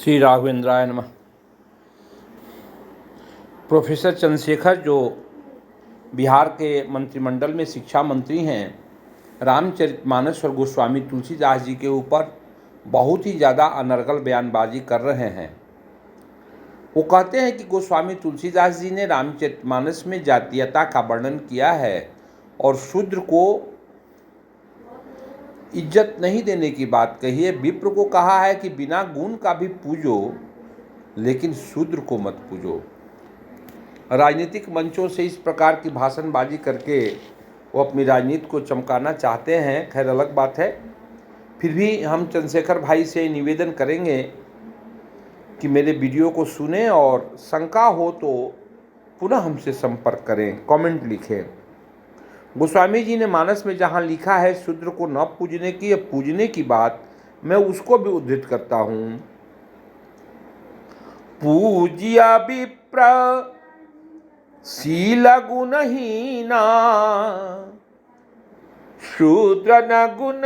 श्री राघवेंद्राय नमः। प्रोफेसर चंद्रशेखर जो बिहार के मंत्रिमंडल में शिक्षा मंत्री हैं, रामचरितमानस और गोस्वामी तुलसीदास जी के ऊपर बहुत ही ज़्यादा अनर्गल बयानबाजी कर रहे हैं। वो कहते हैं कि गोस्वामी तुलसीदास जी ने रामचरितमानस में जातीयता का वर्णन किया है और शूद्र को इज्जत नहीं देने की बात कही है। विप्र को कहा है कि बिना गुण का भी पूजो, लेकिन शूद्र को मत पूजो। राजनीतिक मंचों से इस प्रकार की भाषणबाजी करके वो अपनी राजनीति को चमकाना चाहते हैं, खैर अलग बात है। फिर भी हम चंद्रशेखर भाई से निवेदन करेंगे कि मेरे वीडियो को सुनें और शंका हो तो पुनः हमसे संपर्क करें, कमेंट लिखें। गोस्वामी जी ने मानस में जहाँ लिखा है शूद्र को न पूजने की या पूजने की बात, मैं उसको भी उद्धृत करता हूँ। पूज्य विप्र शील गुणहीना, शूद्र न गुण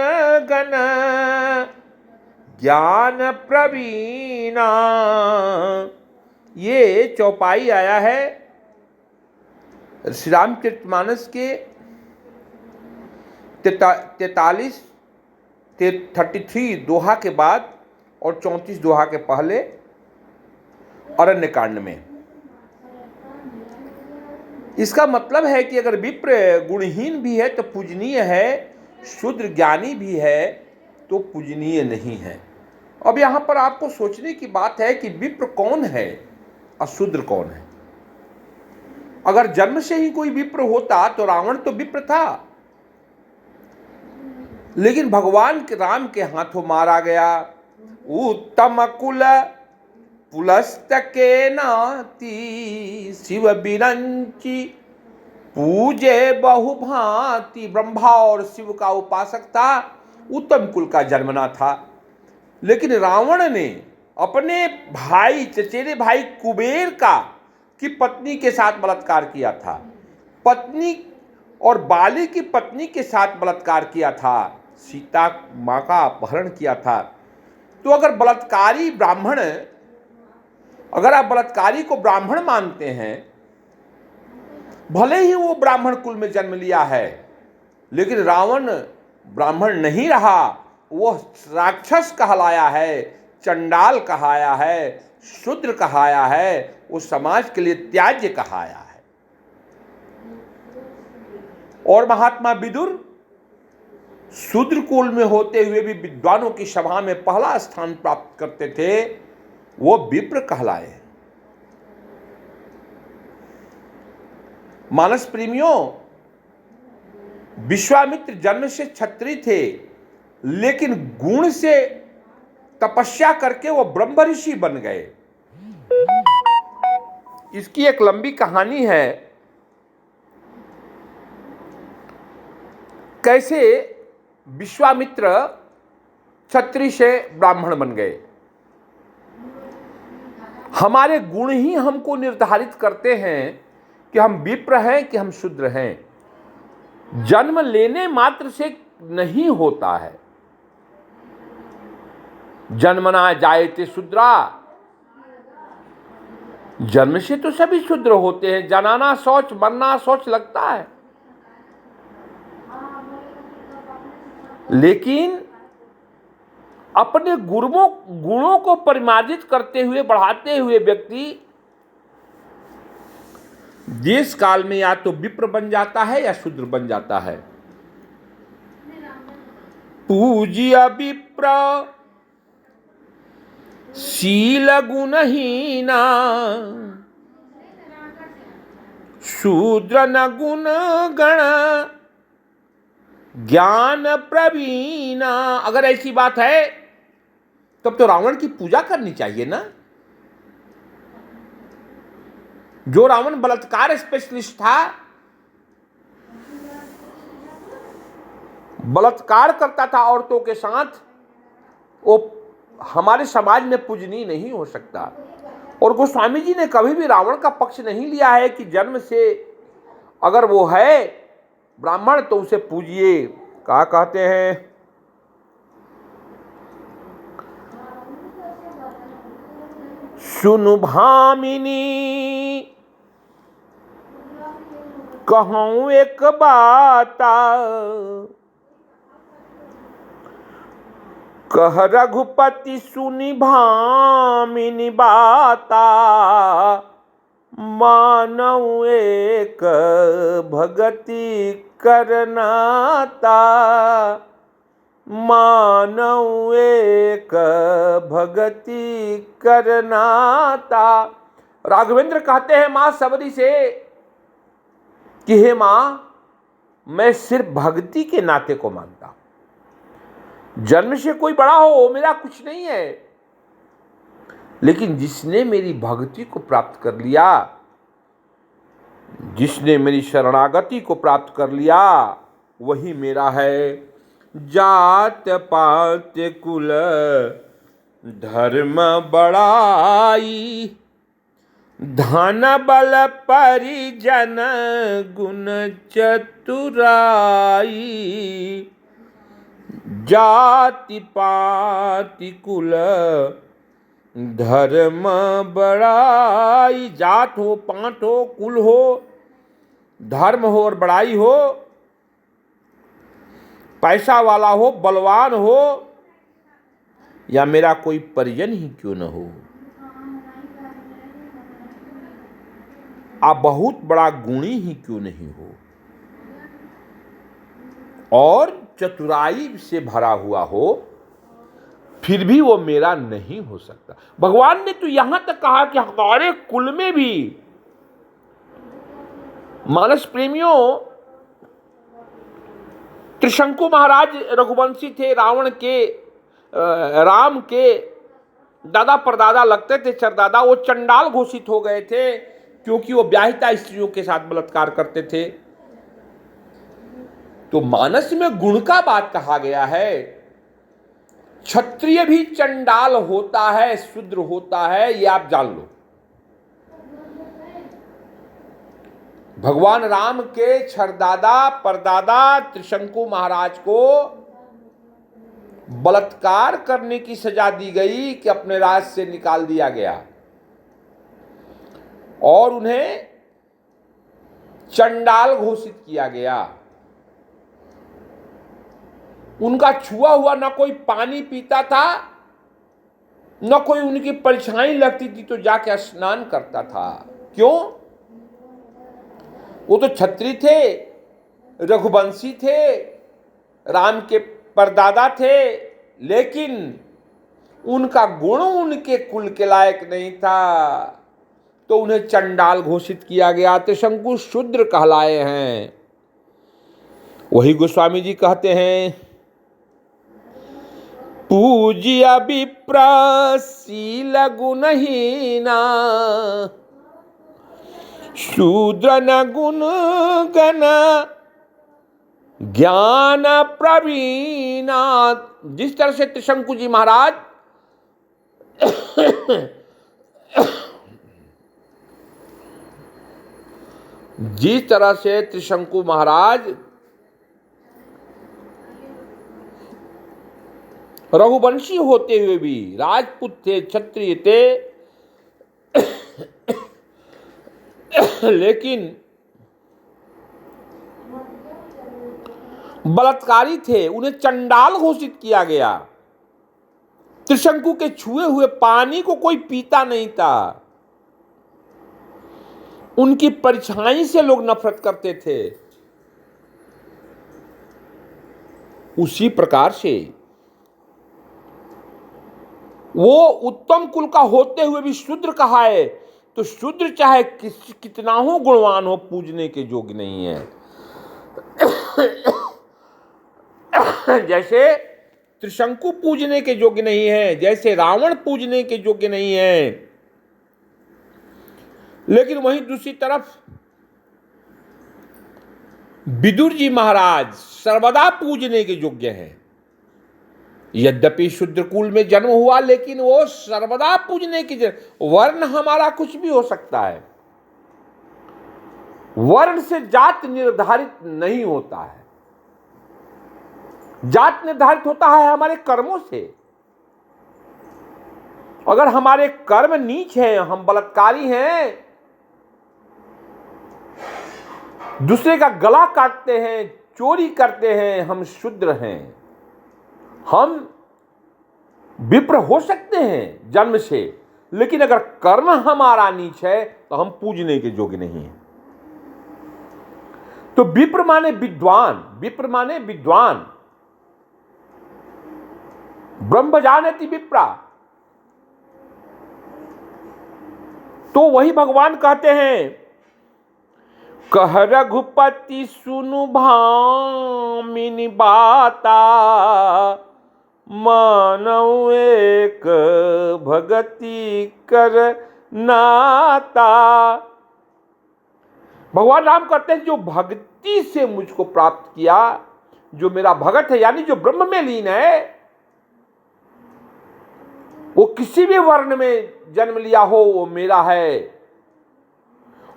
गण ज्ञान प्रवीणा। ये चौपाई आया है श्री रामचरितमानस के 33 दोहा के बाद और 34 दोहा के पहले अरण्य कांड में। इसका मतलब है कि अगर विप्र गुणहीन भी है तो पूजनीय है, शूद्र ज्ञानी भी है तो पूजनीय नहीं है। अब यहाँ पर आपको सोचने की बात है कि विप्र कौन है और शूद्र कौन है। अगर जन्म से ही कोई विप्र होता तो रावण तो विप्र था, लेकिन भगवान के राम के हाथों मारा गया। उत्तम कुल पुलस्तके नाती, शिव बिरंची पूजे बहुभांति। ब्रह्मा और शिव का उपासक था, उत्तम कुल का जन्मना था, लेकिन रावण ने अपने भाई, चचेरे भाई कुबेर की पत्नी के साथ बलात्कार किया था, पत्नी और बाली की पत्नी के साथ बलात्कार किया था, सीता माँ का अपहरण किया था। तो अगर आप बलात्कारी को ब्राह्मण मानते हैं, भले ही वो ब्राह्मण कुल में जन्म लिया है, लेकिन रावण ब्राह्मण नहीं रहा, वो राक्षस कहलाया है, चंडाल कहाया है, शूद्र कहाया है, वो समाज के लिए त्याज्य कहाया है। और महात्मा विदुर शूद्र कुल में होते हुए भी विद्वानों की सभा में पहला स्थान प्राप्त करते थे, वो विप्र कहलाए। मानस प्रेमियों, विश्वामित्र जन्म से क्षत्रिय थे, लेकिन गुण से तपस्या करके वो ब्रह्म ऋषि बन गए। इसकी एक लंबी कहानी है, कैसे विश्वामित्र क्षत्रिय से ब्राह्मण बन गए। हमारे गुण ही हमको निर्धारित करते हैं कि हम विप्र हैं कि हम शूद्र हैं। जन्म लेने मात्र से नहीं होता है। जन्मना जायते शूद्रा, जन्म से तो सभी शूद्र होते हैं। जनाना शौच, मरना शौच लगता है, लेकिन अपने गुणों को परिमार्जित करते हुए, बढ़ाते हुए व्यक्ति देश काल में या तो विप्र बन जाता है या शूद्र बन जाता है। पूज्य विप्र शील गुणहीना, शूद्र न गुण गण ज्ञान प्रवीणा। अगर ऐसी बात है तब तो रावण की पूजा करनी चाहिए ना। जो रावण बलात्कार स्पेशलिस्ट था, बलात्कार करता था औरतों के साथ, वो हमारे समाज में पूजनीय नहीं हो सकता। और गोस्वामी जी ने कभी भी रावण का पक्ष नहीं लिया है कि जन्म से अगर वो है ब्राह्मण तो उसे पूजिए। क्या कहते हैं, सुनु भामिनी कहूँ एक बाता, कह रघुपति सुनि भामिनी बाता, मानऊ एक भगति करनाता, मानऊ एक भगति करनाता। राघवेंद्र कहते हैं मां सबरी से कि हे मां, मैं सिर्फ भक्ति के नाते को मानता हूं। जन्म से कोई बड़ा हो मेरा कुछ नहीं है, लेकिन जिसने मेरी भक्ति को प्राप्त कर लिया, जिसने मेरी शरणागति को प्राप्त कर लिया, वही मेरा है। जात पात कुल धर्म बड़ाई, धन बल परिजन गुण चतुराई। जाति पाति कुल धर्म बड़ाई। जात हो, पांट हो, कुल हो, धर्म हो और बड़ाई हो, पैसा वाला हो, बलवान हो, या मेरा कोई परिजन ही क्यों न हो, आप बहुत बड़ा गुणी ही क्यों नहीं हो, और चतुराई से भरा हुआ हो, फिर भी वो मेरा नहीं हो सकता। भगवान ने तो यहां तक कहा कि हमारे कुल में भी, मानस प्रेमियों, त्रिशंकु महाराज रघुवंशी थे, राम के दादा परदादा लगते थे, चरदादा। वो चंडाल घोषित हो गए थे क्योंकि वो ब्याहिता स्त्रियों के साथ बलात्कार करते थे। तो मानस में गुण का बात कहा गया है। क्षत्रिय भी चंडाल होता है, शूद्र होता है, ये आप जान लो। भगवान राम के छरदादा परदादा त्रिशंकु महाराज को बलात्कार करने की सजा दी गई कि अपने राज से निकाल दिया गया और उन्हें चंडाल घोषित किया गया। उनका छुआ हुआ ना कोई पानी पीता था, न कोई उनकी परछाई लगती थी तो जाके स्नान करता था। क्यों? वो तो क्षत्रिय थे, रघुवंशी थे, राम के परदादा थे, लेकिन उनका गुण उनके कुल के लायक नहीं था, तो उन्हें चंडाल घोषित किया गया। त्रिशंकु शूद्र कहलाए हैं। वही गोस्वामी जी कहते हैं, पूज्य विप्रशील गुणहीना, शूद्र न गुण गण ज्ञान प्रवीणा। जिस तरह से त्रिशंकु जी महाराज जिस तरह से त्रिशंकु महाराज रघुवंशी होते हुए भी राजपूत थे, क्षत्रिय थे, लेकिन बलात्कारी थे, उन्हें चंडाल घोषित किया गया। त्रिशंकु के छुए हुए पानी को कोई पीता नहीं था, उनकी परछाई से लोग नफरत करते थे। उसी प्रकार से वो उत्तम कुल का होते हुए भी शूद्र कहा है, तो शूद्र चाहे कितना हो गुणवान हो, पूजने के योग्य नहीं है। जैसे त्रिशंकु पूजने के योग्य नहीं है, जैसे रावण पूजने के योग्य नहीं है, लेकिन वहीं दूसरी तरफ विदुर जी महाराज सर्वदा पूजने के योग्य हैं। यद्यपि शूद्र कुल में जन्म हुआ, लेकिन वो सर्वदा पूजने की वर्ण हमारा कुछ भी हो सकता है, वर्ण से जात निर्धारित नहीं होता है। जात निर्धारित होता है हमारे कर्मों से। अगर हमारे कर्म नीच हैं, हम बलात्कारी हैं, दूसरे का गला काटते हैं, चोरी करते हैं, हम शूद्र हैं, हम विप्र हो सकते हैं जन्म से, लेकिन अगर कर्म हमारा नीच है तो हम पूजने के योग्य नहीं हैं। तो विप्र माने विद्वान, विप्र माने विद्वान, ब्रह्म जानति विप्रा। तो वही भगवान कहते हैं, कह रघुपति सुनु भामिनी बाता, मानव एक भगति कर नाता। भगवान राम कहते हैं, जो भक्ति से मुझको प्राप्त किया, जो मेरा भगत है, यानी जो ब्रह्म में लीन है, वो किसी भी वर्ण में जन्म लिया हो, वो मेरा है।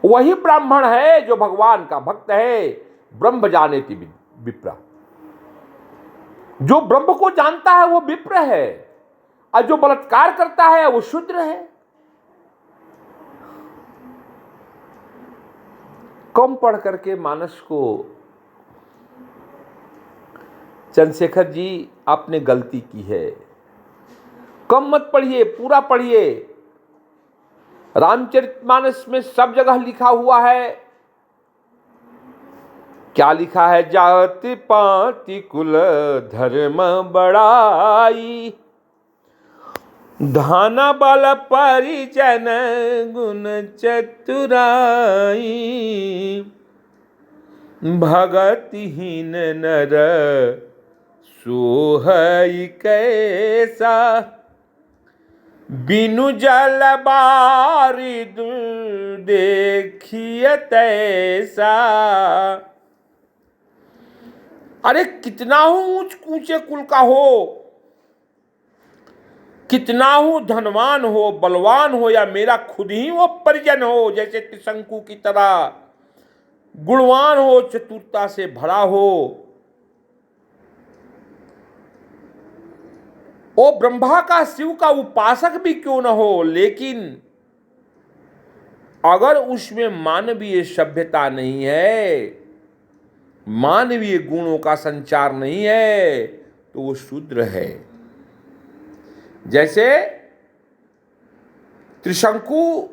वही ब्राह्मण है जो भगवान का भक्त है। ब्रह्म जानेति विप्रा, जो ब्रह्म को जानता है वो विप्र है, और जो बलात्कार करता है वो शूद्र है। कम पढ़ करके मानस को, चंद्रशेखर जी आपने गलती की है, कम मत पढ़िए, पूरा पढ़िए। रामचरितमानस में सब जगह लिखा हुआ है। क्या लिखा है? जाति पाति कुल धर्म बड़ाई, धाना बल परिजन गुण चतुराई, भगतिहीन नर सोहई कैसा, बिनु जल बारिद देखिए तैसा। अरे कितना हूं ऊंचे कुल का हो, कितना हूं धनवान हो, बलवान हो, या मेरा खुद ही वो परिजन हो, जैसे त्रिशंकु की तरह गुणवान हो, चतुरता से भरा हो, ओ ब्रह्मा का, शिव का उपासक भी क्यों न हो, लेकिन अगर उसमें मानवीय सभ्यता नहीं है, मानवीय गुणों का संचार नहीं है, तो वो शूद्र है। जैसे त्रिशंकु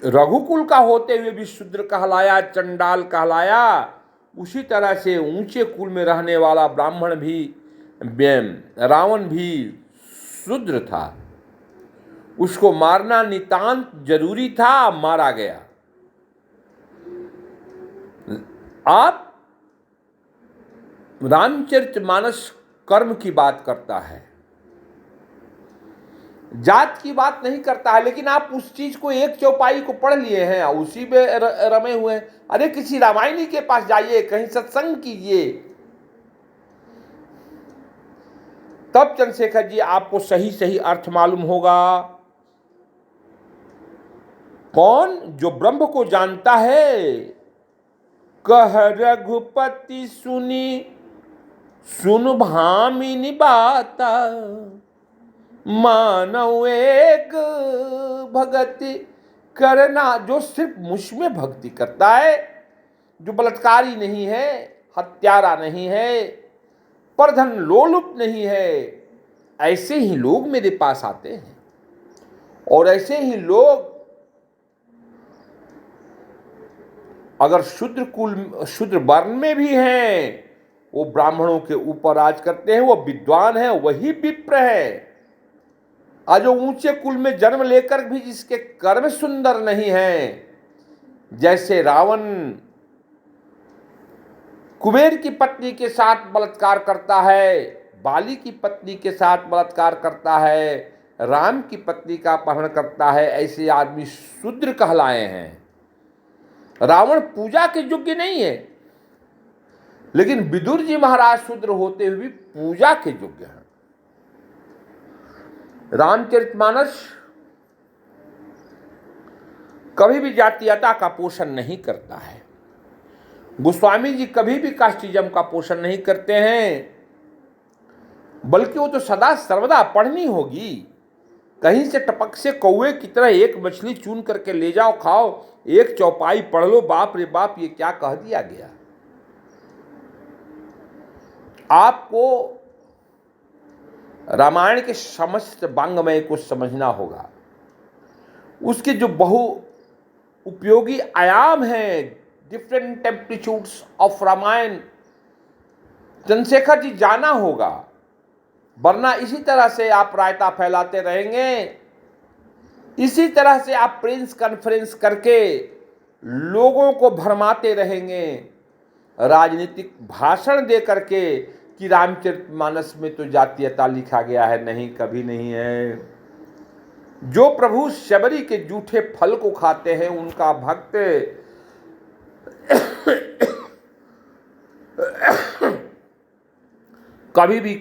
रघुकुल का होते हुए भी शूद्र कहलाया, चंडाल कहलाया, उसी तरह से ऊंचे कुल में रहने वाला ब्राह्मण भी, रावण भी शूद्र था। उसको मारना नितांत जरूरी था, मारा गया। आप रामचरितमानस कर्म की बात करता है, जात की बात नहीं करता है, लेकिन आप उस चीज को, एक चौपाई को पढ़ लिए हैं, उसी में रमे हुए हैं। अरे किसी रामायणी के पास जाइए, कहीं सत्संग कीजिए, तब चंद्रशेखर जी आपको सही सही अर्थ मालूम होगा। कौन? जो ब्रह्म को जानता है। कह रघुपति सुनी सुन भामिनी बाता, मानव एक भक्ति करना। जो सिर्फ मुझ में भक्ति करता है, जो बलात्कारी नहीं है, हत्यारा नहीं है, परधन लोलुप नहीं है, ऐसे ही लोग मेरे पास आते हैं। और ऐसे ही लोग अगर शूद्र वर्ण में भी हैं, वो ब्राह्मणों के ऊपर राज करते हैं, वो विद्वान हैं, वही विप्र है। और जो ऊंचे कुल में जन्म लेकर भी जिसके कर्म सुंदर नहीं हैं, जैसे रावण कुबेर की पत्नी के साथ बलात्कार करता है, बाली की पत्नी के साथ बलात्कार करता है, राम की पत्नी का अपहरण करता है, ऐसे आदमी शूद्र कहलाए हैं। रावण पूजा के योग्य नहीं है, लेकिन विदुर जी महाराज शूद्र होते हुए भी पूजा के योग्य हैं। रामचरितमानस कभी भी जातीयता का पोषण नहीं करता है। गोस्वामी जी कभी भी कास्टिज्म का पोषण नहीं करते हैं। बल्कि वो तो सदा सर्वदा पढ़नी होगी। कहीं से टपक से कौवे की तरह एक मछली चुन करके ले जाओ, खाओ, एक चौपाई पढ़ लो, बाप रे बाप, ये क्या कह दिया गया। आपको रामायण के समस्त वांग्मय को समझना होगा। उसके जो बहु उपयोगी आयाम हैं, different amplitudes of Ramayan, Chandrashekhar ji जाना होगा, वरना इसी तरह से आप रायता फैलाते रहेंगे, इसी तरह से आप प्रेस कॉन्फ्रेंस करके लोगों को भरमाते रहेंगे, राजनीतिक भाषण दे करके कि रामचरितमानस में तो जातीयता लिखा गया है। नहीं, कभी नहीं है। जो प्रभु शबरी के जूठे फल को खाते हैं उनका भक्त कभी भी